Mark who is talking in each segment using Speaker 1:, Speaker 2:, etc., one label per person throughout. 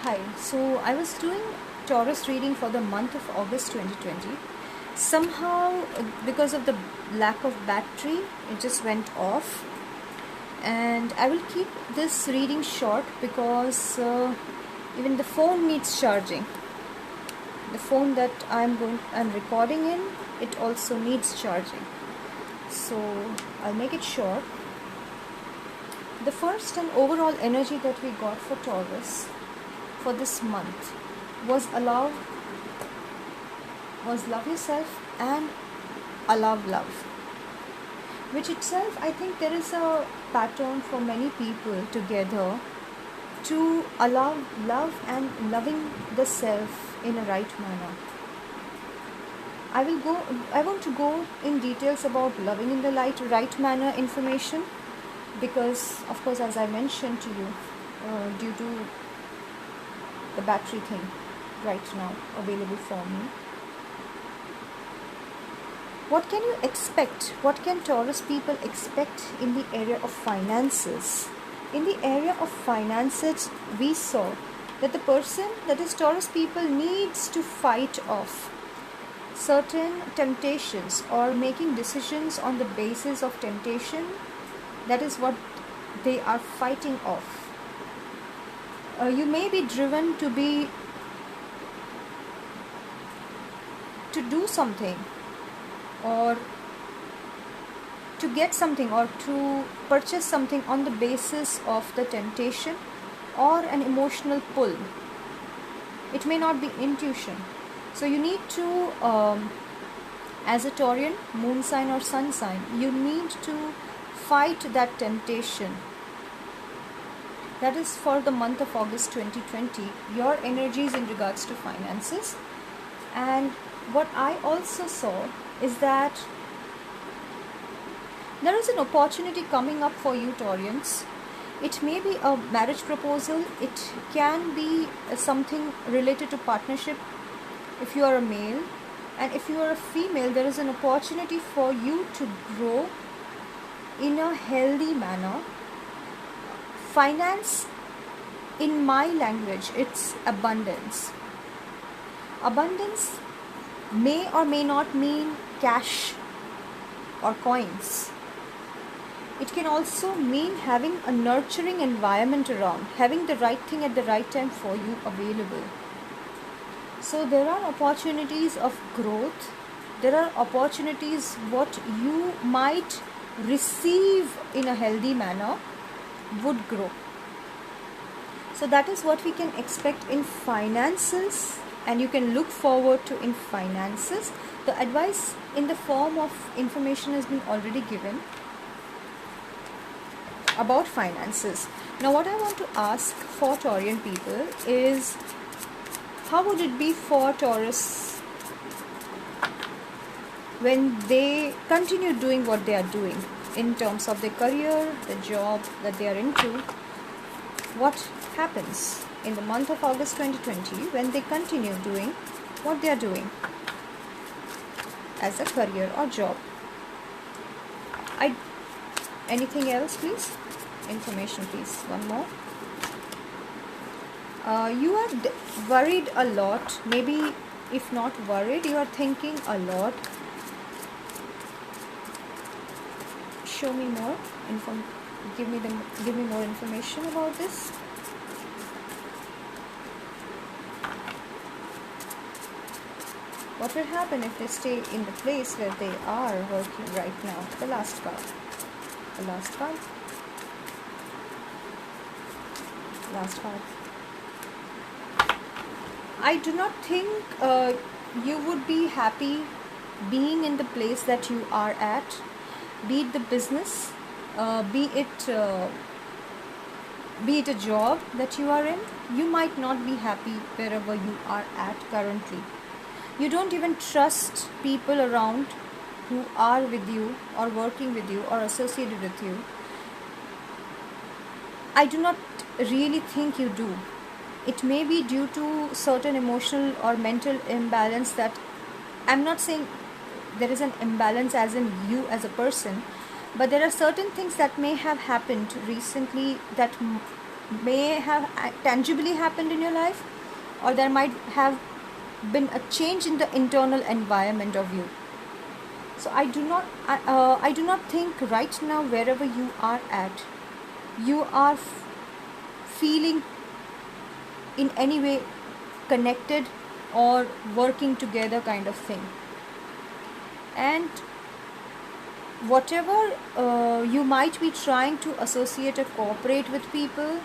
Speaker 1: Hi, so I was doing Taurus reading for the month of August 2020. Somehow, because of the lack of battery, it just went off. And I will keep this reading short because even the phone needs charging. The phone that I'm recording in, it also needs charging. So I'll make it short. The first and overall energy that we got for Taurus for this month was love yourself and allow love, which itself I think there is a pattern for many people together to allow love and loving the self in a right manner. I want to go in details about loving in the right manner information, because of course, as I mentioned to you, due to the battery thing right now available for me. What can you expect? What can Taurus people expect in the area of finances? In the area of finances, we saw that the person, that is Taurus people, needs to fight off certain temptations or making decisions on the basis of temptation. That is what they are fighting off. You may be driven to do something, or to get something, or to purchase something on the basis of the temptation or an emotional pull. It may not be intuition. So you need to, as a Taurian, moon sign or sun sign, you need to fight that temptation. That is for the month of August 2020, your energies in regards to finances. And what I also saw is that there is an opportunity coming up for you, Taurians. It may be a marriage proposal. It can be something related to partnership if you are a male. And if you are a female, there is an opportunity for you to grow in a healthy manner. Finance, in my language, it's abundance. Abundance may or may not mean cash or coins. It can also mean having a nurturing environment around, having the right thing at the right time for you available. So there are opportunities of growth. There are opportunities what you might receive in a healthy manner would grow. So that is what we can expect in finances, and you can look forward to in finances. The advice in the form of information has been already given about finances. Now what I want to ask for Taurian people is, how would it be for Taurus when they continue doing what they are doing in terms of their career, the job that they are into? What happens in the month of August 2020 when they continue doing what they are doing as a career or job? Anything else, please? Information, please. One more. You are worried a lot. Maybe if not worried, you are thinking a lot. Show me more. Give me more information about this. What will happen if they stay in the place where they are working right now? The last card. The last card. Last card. I do not think you would be happy being in the place that you are at, be it the business, be it a job that you are in. You might not be happy wherever you are at currently. You don't even trust people around who are with you or working with you or associated with you. I do not really think you do. It may be due to certain emotional or mental imbalance that I'm not saying there is an imbalance as in you as a person, but there are certain things that may have happened recently that may have tangibly happened in your life, or there might have been a change in the internal environment of you. So I do not think right now, wherever you are at, you are feeling in any way connected or working together kind of thing. And whatever you might be trying to associate or cooperate with people,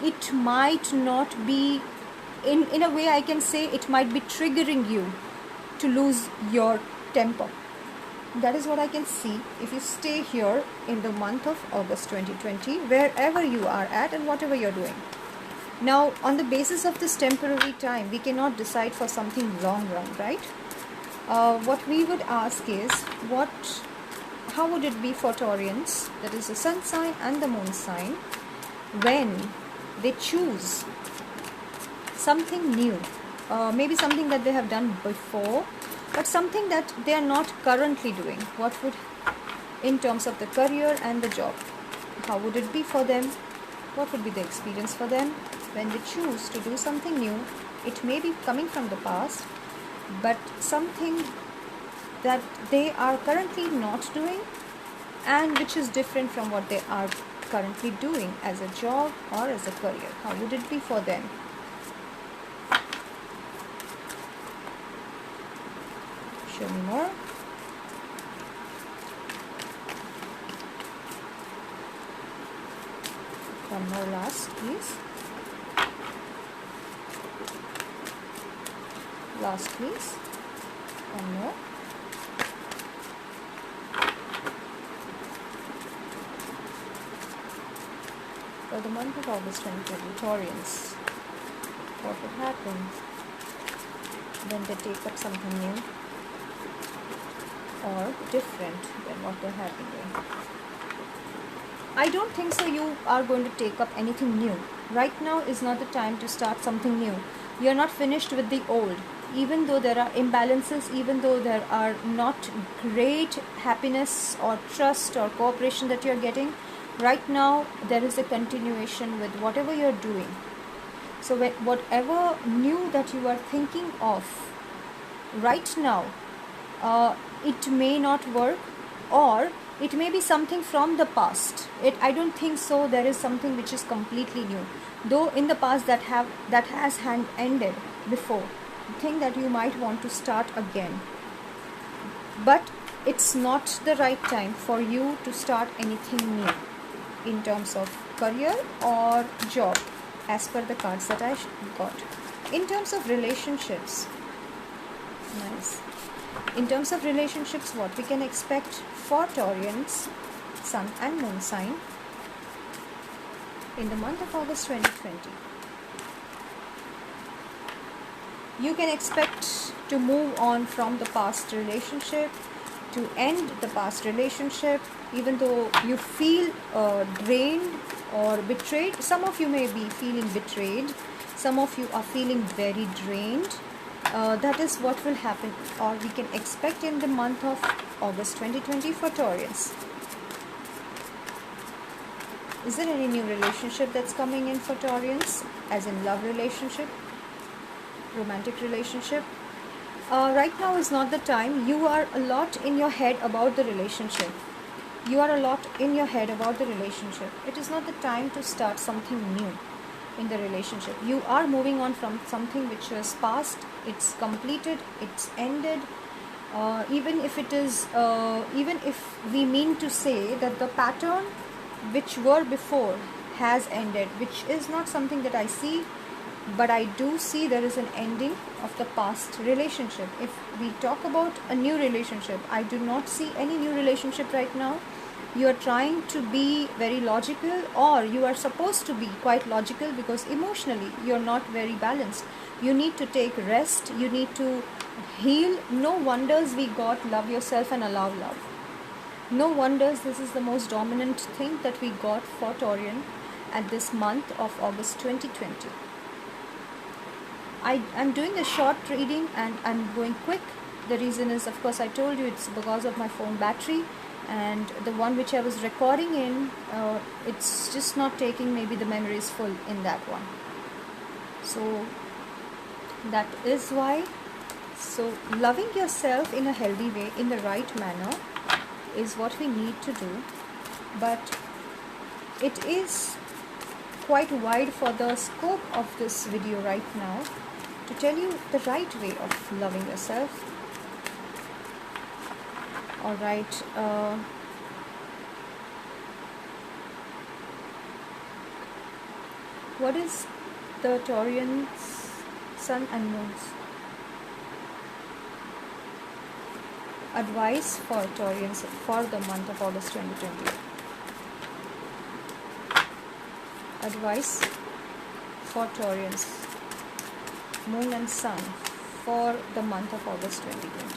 Speaker 1: it might not be, in a way I can say, it might be triggering you to lose your temper. That is what I can see if you stay here in the month of August 2020, wherever you are at and whatever you're doing. Now, on the basis of this temporary time, we cannot decide for something long run, right? What we would ask is, how would it be for Taurians, that is the sun sign and the moon sign, when they choose something new, maybe something that they have done before, but something that they are not currently doing? What would, in terms of the career and the job, how would it be for them? What would be the experience for them when they choose to do something new? It may be coming from the past, but something that they are currently not doing and which is different from what they are currently doing as a job or as a career. How would it be for them? Show me more. One more last, please. Last, please. One more. For the month of August 2020, Taurians, what would happen when they take up something new or different than what they have been doing? I don't think so you are going to take up anything new. Right now is not the time to start something new. You are not finished with the old. Even though there are imbalances, even though there are not great happiness or trust or cooperation that you are getting, right now there is a continuation with whatever you are doing. So whatever new that you are thinking of right now, it may not work, or it may be something from the past. I don't think so there is something which is completely new, though in the past that has ended before. The thing that you might want to start again, but it's not the right time for you to start anything new in terms of career or job, as per the cards that I got. In terms of relationships, nice. In terms of relationships, what we can expect for Taurians, sun and moon sign, in the month of August 2020. You can expect to move on from the past relationship, to end the past relationship, even though you feel drained or betrayed. Some of you may be feeling betrayed, some of you are feeling very drained. That is what will happen, or we can expect in the month of August 2020 for Taurians. Is there any new relationship that's coming in for Taurians, as in love relationship, romantic relationship? Right now is not the time. You are a lot in your head about the relationship. You are a lot in your head about the relationship. It is not the time to start something new in the relationship. You are moving on from something which was past. It's completed, it's ended. Even if we mean to say that the pattern which were before has ended, which is not something that I see, but I do see there is an ending of the past relationship. If we talk about a new relationship, I do not see any new relationship right now. You are trying to be very logical, or you are supposed to be quite logical, because emotionally you are not very balanced. You need to take rest, you need to heal. No wonders we got love yourself and allow love. No wonders this is the most dominant thing that we got for Taurian at this month of August 2020. I'm doing a short reading and I'm going quick. The reason is, of course, I told you it's because of my phone battery. and the one which I was recording in, it's just not taking, maybe the memory is full in that one. So that is why. So loving yourself in a healthy way, in the right manner, is what we need to do. But it is quite wide for the scope of this video right now to tell you the right way of loving yourself. Alright, what is the Taurian's sun and moons? Advice for Taurians for the month of August 2020. Advice for Taurians, moon and sun, for the month of August 2020.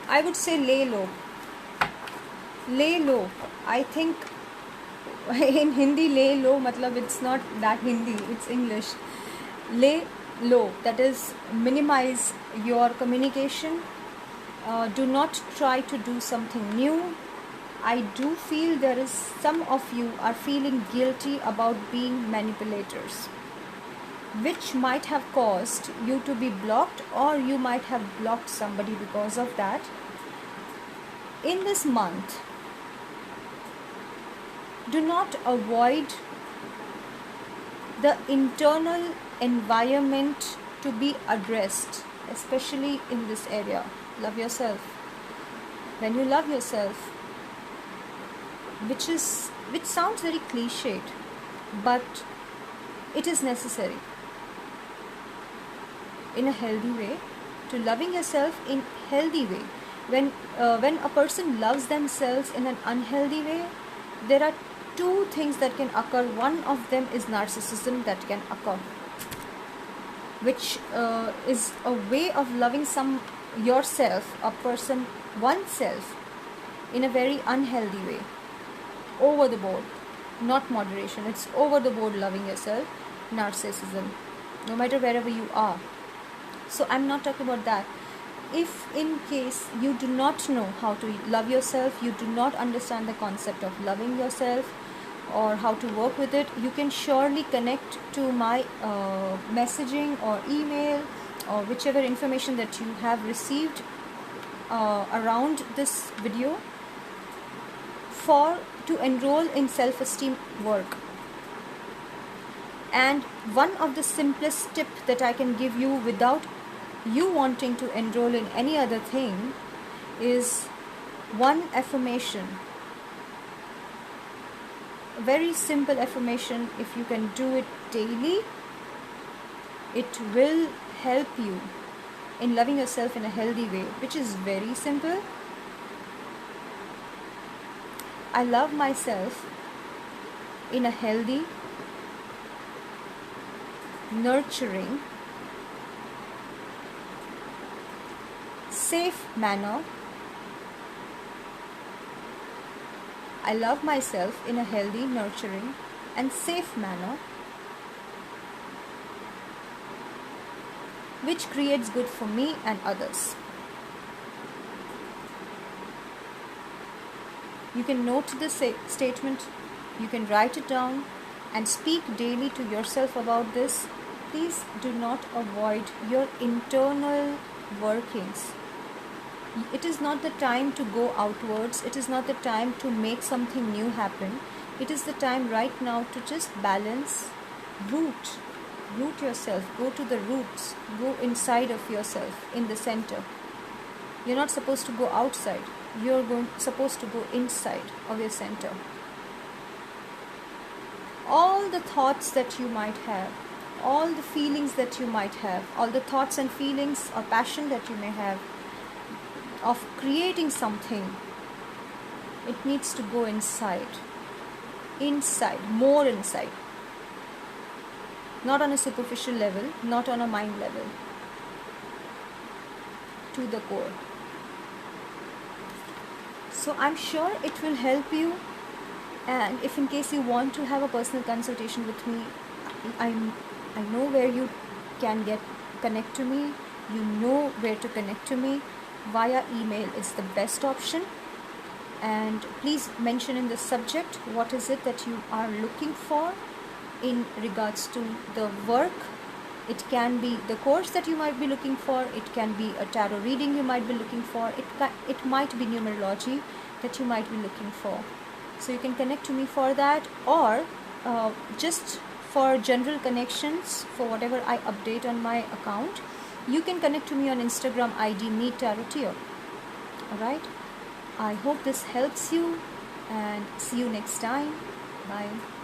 Speaker 1: I would say lay low. Lay low. I think in Hindi, lay low, matlab it's not that Hindi, it's English. Lay low, that is minimize your communication. Do not try to do something new. I do feel there is some of you are feeling guilty about being manipulators, which might have caused you to be blocked, or you might have blocked somebody because of that. In this month, do not avoid the internal environment to be addressed, especially in this area. Love yourself. When you love yourself, which sounds very cliched, but it is necessary in a healthy way, to loving yourself in healthy way. When a person loves themselves in an unhealthy way, there are two things that can occur. One of them is narcissism that can occur, which is a way of loving yourself, a person, oneself, in a very unhealthy way, over the board, not moderation. It's over the board loving yourself, narcissism, no matter wherever you are. So I'm not talking about that. If in case you do not know how to love yourself, you do not understand the concept of loving yourself or how to work with it, you can surely connect to my messaging or email or whichever information that you have received around this video to enroll in self-esteem work. And one of the simplest tip that I can give you without you wanting to enroll in any other thing is one affirmation. A very simple affirmation. If you can do it daily, it will help you in loving yourself in a healthy way, which is very simple. I love myself in a healthy, nurturing, safe manner. I love myself in a healthy, nurturing, and safe manner, which creates good for me and others. You can note this statement, you can write it down and speak daily to yourself about this. Please do not avoid your internal workings. It is not the time to go outwards. It is not the time to make something new happen. It is the time right now to just balance, root yourself, go to the roots, go inside of yourself, in the center. You're not supposed to go outside. You're supposed to go inside of your center. All the thoughts that you might have, all the feelings that you might have, all the thoughts and feelings or passion that you may have of creating something, it needs to go inside, more inside. Not on a superficial level, not on a mind level, to the core. So I'm sure it will help you, and if in case you want to have a personal consultation with me, I'm I know where you can connect to me. You know where to connect to me. Via email is the best option. And please mention in the subject what is it that you are looking for in regards to the work. It can be the course that you might be looking for. It can be a tarot reading you might be looking for. It might be numerology that you might be looking for. So you can connect to me for that, or just for general connections, for whatever I update on my account, you can connect to me on Instagram ID Meet Tarotio. Alright, I hope this helps you, and see you next time. Bye.